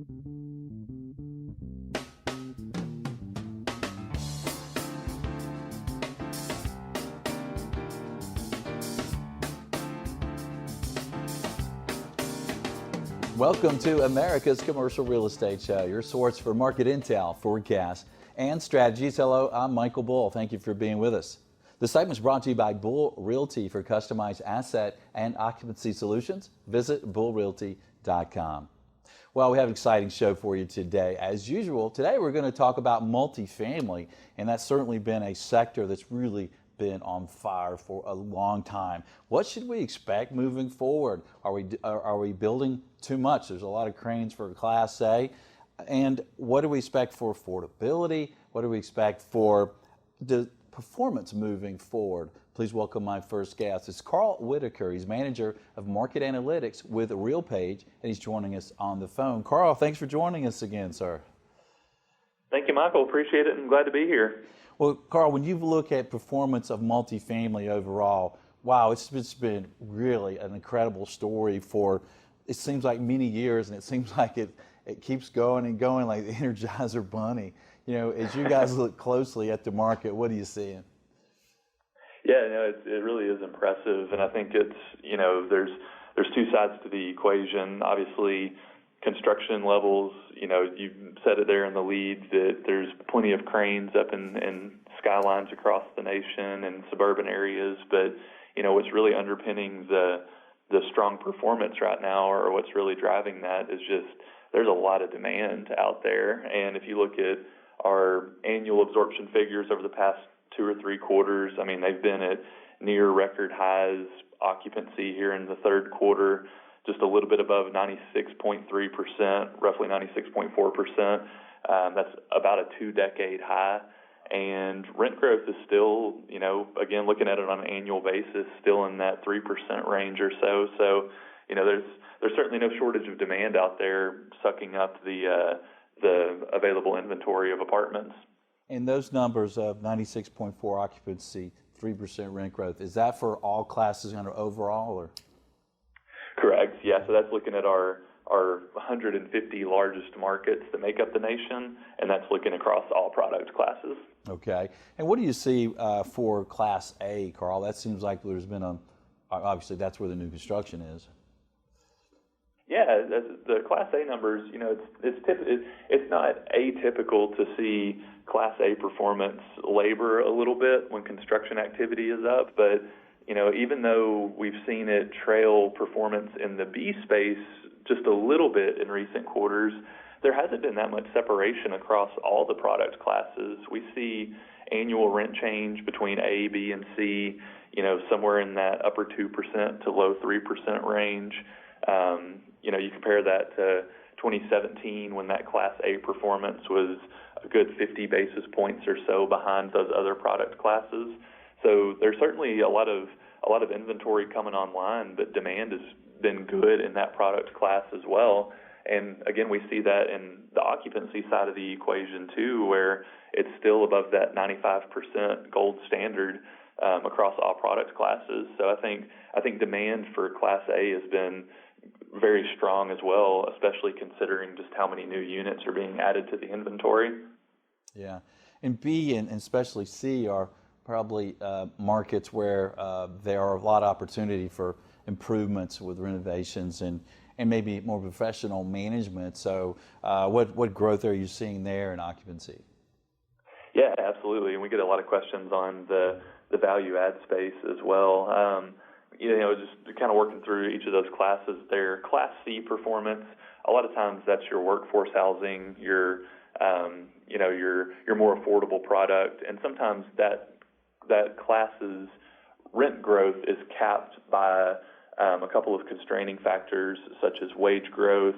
Welcome to America's Commercial Real Estate Show, your source for market intel, forecasts, and strategies. Hello, I'm Michael Bull. Thank you for being with us. The segment is brought to you by Bull Realty for customized asset and occupancy solutions. Visit bullrealty.com. Well, we have an exciting show for you today. As usual, today we're going to talk about multifamily, and that's certainly been a sector that's really been on fire for a long time. What should we expect moving forward? Are we building too much? There's a lot of cranes for Class A. And what do we expect for affordability? What do we expect for the performance moving forward? Please welcome my first guest. It's Carl Whitaker. He's manager of market analytics with RealPage, and he's joining us on the phone. Carl, thanks for joining us again, sir. Thank you, Michael. Appreciate it and glad to be here. Well, Carl, when you look at performance of multifamily overall, wow, it's been really an incredible story for, it seems like many years, and it seems like it keeps going and going like the Energizer Bunny. You know, as you guys look closely at the market, what are you seeing? Yeah, no, it really is impressive, and I think it's, you know, there's two sides to the equation. Obviously, construction levels, you know, you said it there in the lead that there's plenty of cranes up in skylines across the nation and suburban areas, but, you know, what's really underpinning the strong performance right now, or what's really driving that, is just there's a lot of demand out there. And if you look at our annual absorption figures over the past 2 or 3 quarters, I mean, they've been at near record highs. Occupancy here in the third quarter, just a little bit above 96.3%, roughly 96.4%. That's about a 2-decade high. And rent growth is still, you know, again, looking at it on an annual basis, still in that 3% range or so. So, you know, there's certainly no shortage of demand out there sucking up the available inventory of apartments. And those numbers of 96.4 occupancy, 3% rent growth, is that for all classes kind of overall, or? Correct. Yeah. So that's looking at our 150 largest markets that make up the nation, and that's looking across all product classes. Okay. And what do you see for Class A, Carl? That seems like there's been obviously that's where the new construction is. Yeah, the Class A numbers, you know, it's not atypical to see Class A performance labor a little bit when construction activity is up, but you know, even though we've seen it trail performance in the B space just a little bit in recent quarters, there hasn't been that much separation across all the product classes. We see annual rent change between A, B, and C, you know, somewhere in that upper 2% to low 3% range. You know, you compare that to 2017 when that Class A performance was a good 50 basis points or so behind those other product classes. So there's certainly a lot of inventory coming online, but demand has been good in that product class as well. And again, we see that in the occupancy side of the equation too, where it's still above that 95% gold standard across all product classes. So I think demand for Class A has been very strong as well, especially considering just how many new units are being added to the inventory. Yeah, and B and especially C are probably markets where there are a lot of opportunity for improvements with renovations and maybe more professional management. So what growth are you seeing there in occupancy? Yeah, absolutely. And we get a lot of questions on the value add space as well. You know, just kind of working through each of those classes there. Class C performance, a lot of times that's your workforce housing, your more affordable product, and sometimes that class's rent growth is capped by a couple of constraining factors such as wage growth,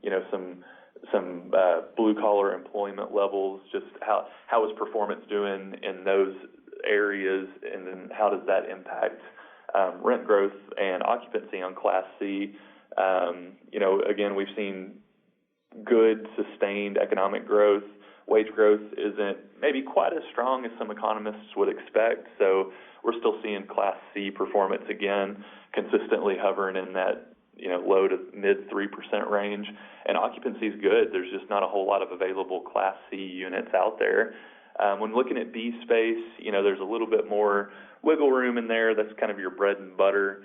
you know, some blue collar employment levels, just how is performance doing in those areas, and then how does that impact rent growth and occupancy on Class C. You know, again, we've seen good, sustained economic growth. Wage growth isn't maybe quite as strong as some economists would expect, so we're still seeing Class C performance again consistently hovering in that low to mid 3% range, and occupancy is good. There's just not a whole lot of available Class C units out there. When looking at B space, there's a little bit more wiggle room in there. That's kind of your bread and butter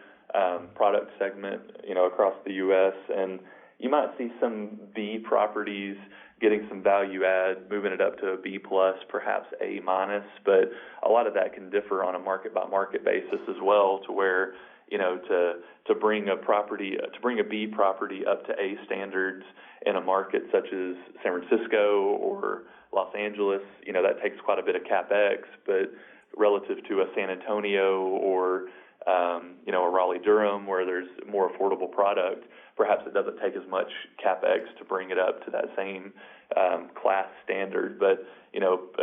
product segment, across the U.S. And you might see some B properties getting some value add, moving it up to a B plus, perhaps A minus. But a lot of that can differ on a market by market basis as well, to where to bring a B property up to A standards in a market such as San Francisco or Los Angeles, that takes quite a bit of CapEx, but relative to a San Antonio or a Raleigh-Durham, where there's more affordable product, perhaps it doesn't take as much CapEx to bring it up to that same class standard. But,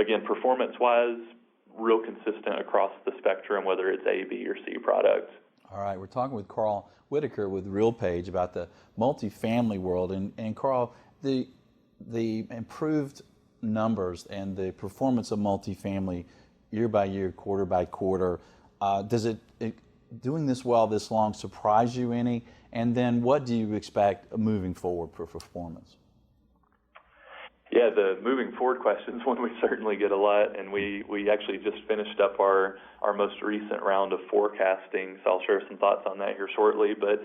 again, performance-wise, real consistent across the spectrum, whether it's A, B, or C products. All right, we're talking with Carl Whitaker with RealPage about the multifamily world. And Carl, the improved numbers and the performance of multifamily year by year, quarter by quarter, does it doing this well this long surprise you any? And then what do you expect moving forward for performance? Yeah, the moving forward question is one we certainly get a lot, and we actually just finished up our most recent round of forecasting, so I'll share some thoughts on that here shortly. But,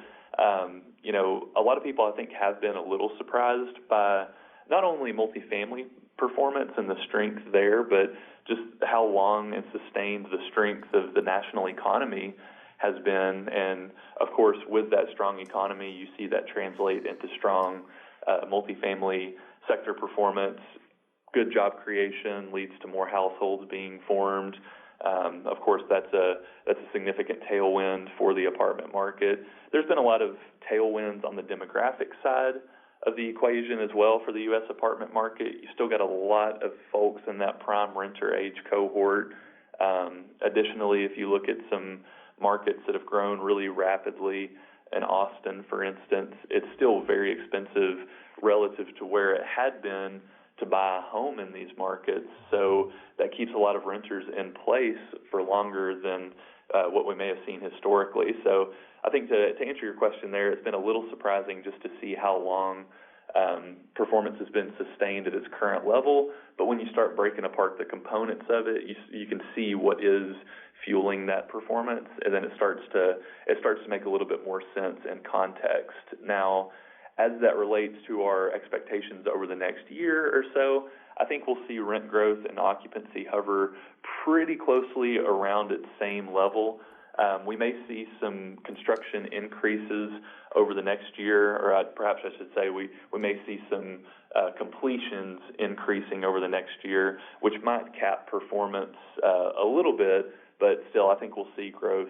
a lot of people, I think, have been a little surprised by not only multifamily performance and the strength there, but just how long and sustained the strength of the national economy has been. And, of course, with that strong economy, you see that translate into strong multifamily sector performance. Good job creation leads to more households being formed. Of course, that's a significant tailwind for the apartment market. There's been a lot of tailwinds on the demographic side of the equation as well for the U.S. apartment market. You still got a lot of folks in that prime renter age cohort. Additionally, if you look at some markets that have grown really rapidly, in Austin, for instance, it's still very expensive relative to where it had been to buy a home in these markets. So that keeps a lot of renters in place for longer than what we may have seen historically. So I think to answer your question there, it's been a little surprising just to see how long performance has been sustained at its current level. But when you start breaking apart the components of it, you can see what is fueling that performance, and then it starts to make a little bit more sense and context. Now, as that relates to our expectations over the next year or so, I think we'll see rent growth and occupancy hover pretty closely around its same level. We may see some construction increases over the next year, or perhaps I should say we may see some completions increasing over the next year, which might cap performance a little bit, but still I think we'll see growth,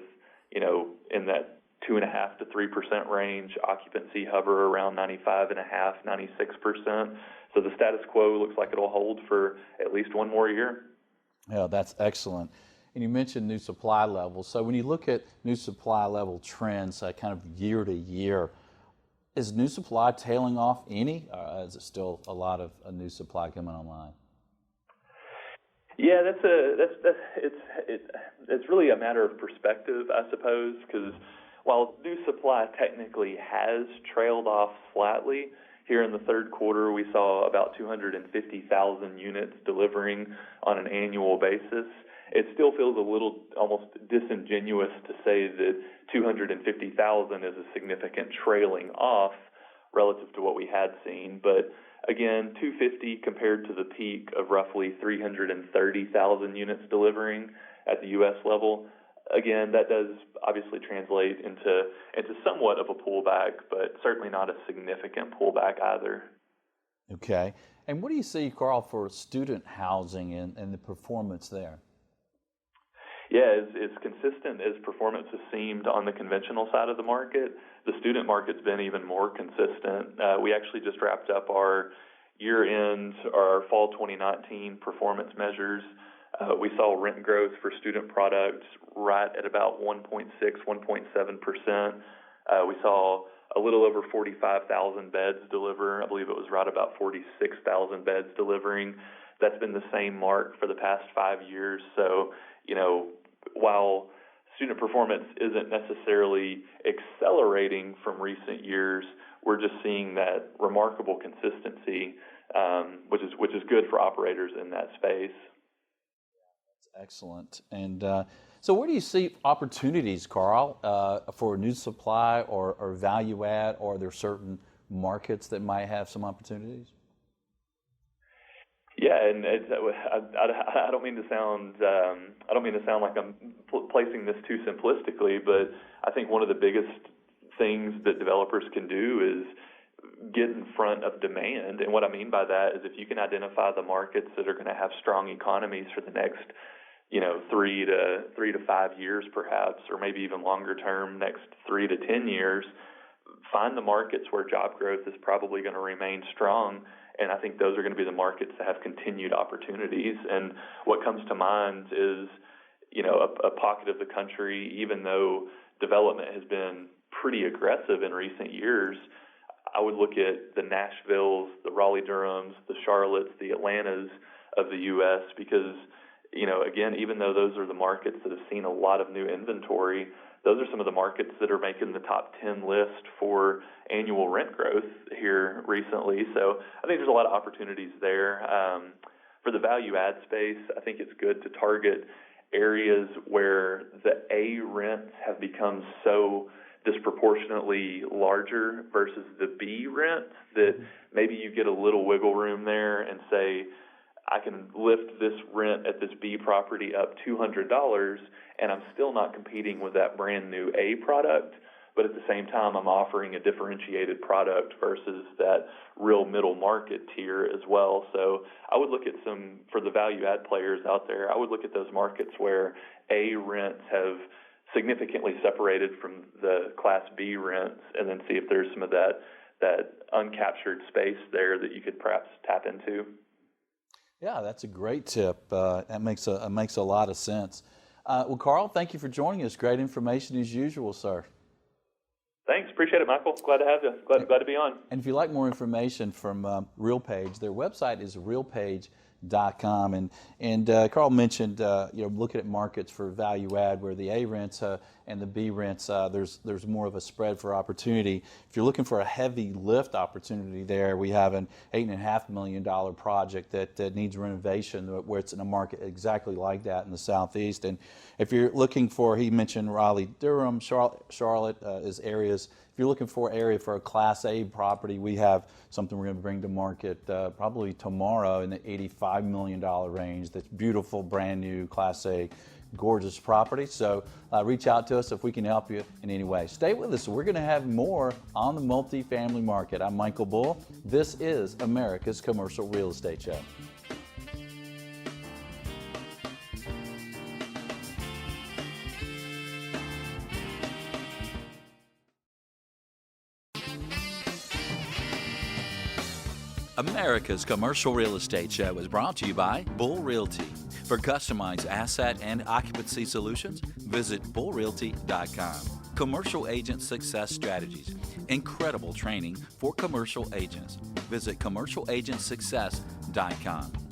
in that 2.5% to 3% range, occupancy hover around 95.5%, 96%. So the status quo looks like it'll hold for at least one more year. Yeah, that's excellent. And you mentioned new supply levels. So when you look at new supply level trends, kind of year to year, is new supply tailing off any? Or is it still a lot of new supply coming online? Yeah, it's really a matter of perspective, I suppose, because while new supply technically has trailed off slightly, here in the third quarter we saw about 250,000 units delivering on an annual basis. It still feels a little almost disingenuous to say that 250,000 is a significant trailing off relative to what we had seen. But again, 250 compared to the peak of roughly 330,000 units delivering at the U.S. level. Again, that does obviously translate into somewhat of a pullback, but certainly not a significant pullback either. Okay. And what do you see, Carl, for student housing and the performance there? Yeah, as consistent as performance has seemed on the conventional side of the market, the student market's been even more consistent. We actually just wrapped up our year-end, our fall 2019 performance measures. We saw rent growth for student products right at about 1.6, 1.7%. We saw a little over 45,000 beds deliver. I believe it was right about 46,000 beds delivering. That's been the same mark for the past 5 years. So, while student performance isn't necessarily accelerating from recent years. We're just seeing that remarkable consistency, which is good for operators in that space. Excellent. And so where do you see opportunities, Carl, for new supply or value add, or are there certain markets that might have some opportunities? Yeah, and I don't mean to sound like I'm placing this too simplistically, but I think one of the biggest things that developers can do is get in front of demand. And what I mean by that is if you can identify the markets that are going to have strong economies for the next 3 to 5 years perhaps, or maybe even longer term, next 3 to 10 years, find the markets where job growth is probably going to remain strong. And I think those are going to be the markets that have continued opportunities. And what comes to mind is, a pocket of the country, even though development has been pretty aggressive in recent years, I would look at the Nashvilles, the Raleigh-Durhams, the Charlottes, the Atlantas of the U.S. because, again, even though those are the markets that have seen a lot of new inventory, those are some of the markets that are making the top 10 list for annual rent growth here recently. So I think there's a lot of opportunities there. For the value add space, I think it's good to target areas where the A rents have become so disproportionately larger versus the B rents that maybe you get a little wiggle room there and say, I can lift this rent at this B property up $200 and I'm still not competing with that brand new A product, but at the same time I'm offering a differentiated product versus that real middle market tier as well. So I would look at for the value add players out there, I would look at those markets where A rents have significantly separated from the Class B rents and then see if there's some of that uncaptured space there that you could perhaps tap into. Yeah, that's a great tip. That makes a lot of sense. Well, Carl, thank you for joining us. Great information as usual, sir. Thanks. Appreciate it, Michael. Glad to have you. Glad to be on. And if you'd like more information from RealPage, their website is RealPage.com. And Carl mentioned, looking at markets for value add where the A rents and the B rents, there's more of a spread for opportunity. If you're looking for a heavy lift opportunity there, we have an $8.5 million project that needs renovation where it's in a market exactly like that in the Southeast. And if you're looking for, he mentioned Raleigh-Durham, Charlotte is areas. If you're looking for an area for a Class A property, we have something we're going to bring to market probably tomorrow in the $85 million range. That's beautiful, brand new Class A, gorgeous property. So reach out to us if we can help you in any way. Stay with us. We're going to have more on the multifamily market. I'm Michael Bull. This is America's Commercial Real Estate Show. America's Commercial Real Estate Show is brought to you by Bull Realty. For customized asset and occupancy solutions, visit bullrealty.com. Commercial Agent Success Strategies. Incredible training for commercial agents. Visit commercialagentsuccess.com.